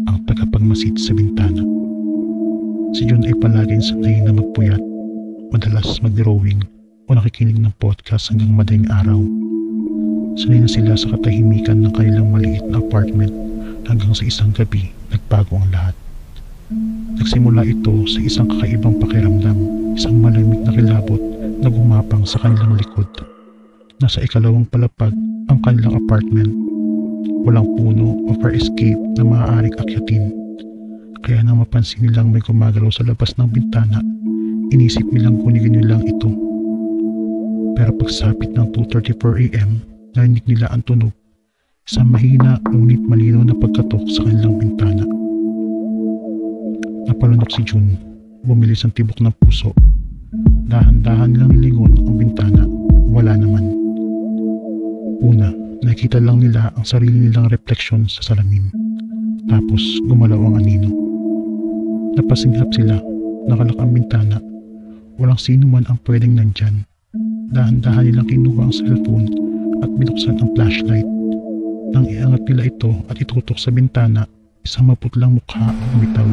ang tagapagmasid sa bintana. Si John ay palaging sanay na magpuyat, madalas mag-drawing o nakikinig ng podcast hanggang madaling araw. Sanay na sila sa katahimikan ng kanilang maliit na apartment hanggang sa isang gabi nagbago ang lahat. Nagsimula ito sa isang kakaibang pakiramdam, isang malamig na kilabot na gumapang sa kanilang likod. Nasa ikalawang palapag ang kanilang apartment. Walang puno o fire escape na maaaring akyatin. Kaya nang mapansin nilang may gumagalaw sa labas ng bintana, inisip nilang kunin nilang ito. Pero pagsapit ng 2:34 AM, narinig nila ang tunog. Isang mahina ngunit malinaw na pagkatok sa kanilang bintana. Napalunok si June, bumilis ang tibok ng puso. Dahan-dahan nilang nilingon ang bintana, wala naman. Una, nakita lang nila ang sarili nilang refleksyon sa salamin. Tapos gumalaw ang anino. Napasinghap sila, nakalak ang bintana. Walang sino man ang pwedeng nandyan. Dahan-dahan nilang kinuha ang cellphone at binuksan ang flashlight. Nang iangat nila ito at itutok sa bintana, isang maputlang mukha ang bitaw.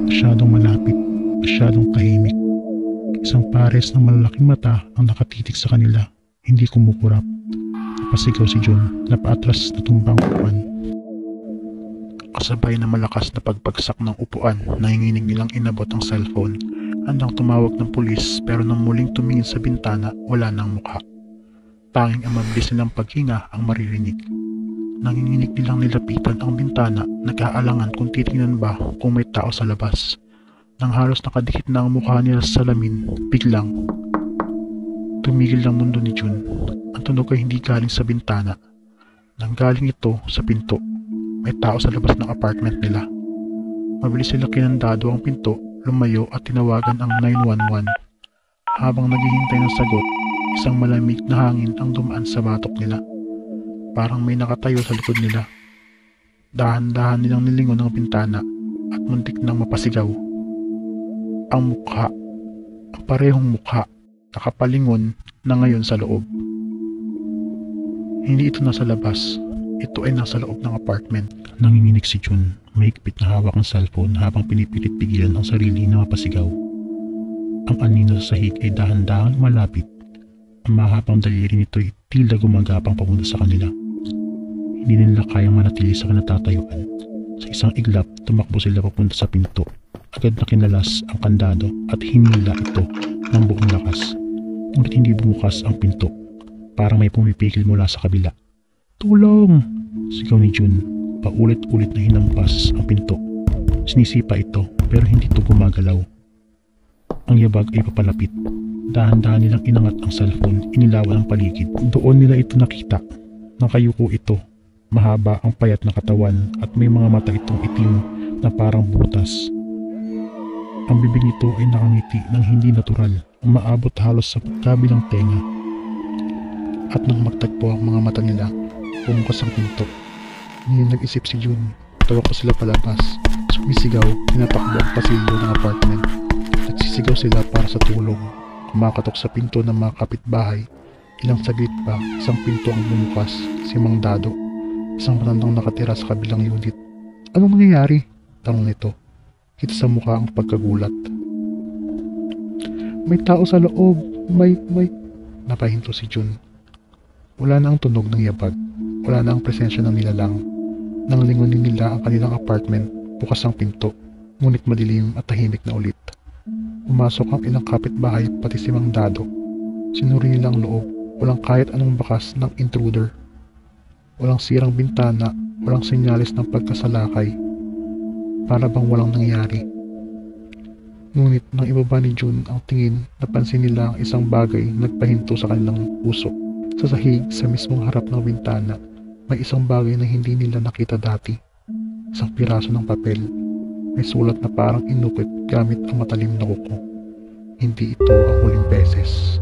Masyadong malapit, masyadong tahimik. Isang pares ng malalaking mata ang nakatitig sa kanila, hindi kumukurap. Napasigaw si John, napaatras na tumbang upuan. Kasabay na malakas na pagpagsak ng upuan, nanginginig nilang inabot ang cellphone. Handang tumawag ng pulis pero nang muling tumingin sa bintana, wala nang mukha. Tanging ang mabilis nilang paghinga ang maririnig. Nanginginig nilang nilapitan ang bintana, nag-aalangan kung titingnan ba kung may tao sa labas. Nang halos nakadikit na ang mukha nila sa salamin, biglang tumigil ang mundo ni June. Ang tunog ay hindi galing sa bintana. Nanggaling ito sa pinto. May tao sa labas ng apartment nila. Mabilis sila kinandado ang pinto, lumayo at tinawagan ang 911. Habang naghihintay ng sagot, isang malamig na hangin ang dumaan sa batok nila. Parang may nakatayo sa likod nila. Dahan-dahan nilang nilingon ang bintana at muntik nang mapasigaw. Ang mukha, ang parehong mukha, nakapalingon na ngayon sa loob. Hindi ito nasa labas. Ito ay nasa loob ng apartment. Nanginginig si June, mahigpit na hawak ang cellphone habang pinipilit pigilan ang sarili na mapasigaw. Ang anino sa sahig ay dahan-dahan malapit. Ang mahabang daliri nito ay tila gumagapang papunta sa kanila. Hindi nila kayang manatili sa kinatatayuan. Sa isang iglap, tumakbo sila papunta sa pinto. Agad na kinalas ang kandado at hinila ito ng buong lakas. Ngunit hindi bumukas ang pinto. Parang may pumipigil mula sa kabila. Tulong! Sigaw ni June. Paulit-ulit na hinampas ang pinto. Sinisipa ito pero hindi ito gumagalaw. Ang yabag ay papalapit. Dahan-dahan nilang inangat ang cellphone, inilawan ang paligid. Doon nila ito nakita. Nakayuko ito. Mahaba ang payat na katawan at may mga mata itong itim na parang butas. Ang bibig nito ay nakangiti ng hindi natural. Umaabot halos sa kabilang tenga. At nang magtagpo ang mga mata nila, bumukas ang pinto. Ngayon nag-isip si June. Tawag ko sila palabas. Sumisigaw, tinatakbo ang pasilyo ng apartment. Nagsisigaw sila para sa tulong. Kumakatok sa pinto ng mga kapitbahay. Ilang saglit pa, isang pinto ang bumukas. Si Mang Dado, isang matandang nakatira sa kabilang unit. Anong nangyayari? Tanong nito. Kita sa mukha ang pagkagulat. May tao sa loob. May... Napahinto si June. Wala na ang tunog ng yabag. Wala na ang presensya ng nilalang. Nang lingunin nila ang kanilang apartment, bukas ang pinto, ngunit madilim at tahimik na ulit. Pumasok ang ilang kapitbahay pati si Mang Dado. Sinuri nila ang loob, walang kahit anong bakas ng intruder. Walang sirang bintana, walang senyalis ng pagkasalakay. Para bang walang nangyari. Ngunit nang ibaba ni June ang tingin, napansin nila ang isang bagay nagpahinto sa kanilang puso. Sa sahig, sa mismong harap ng bintana, may isang bagay na hindi nila nakita dati. Isang piraso ng papel. May sulat na parang inukit gamit ang matalim na kuko. Hindi ito ang huling beses.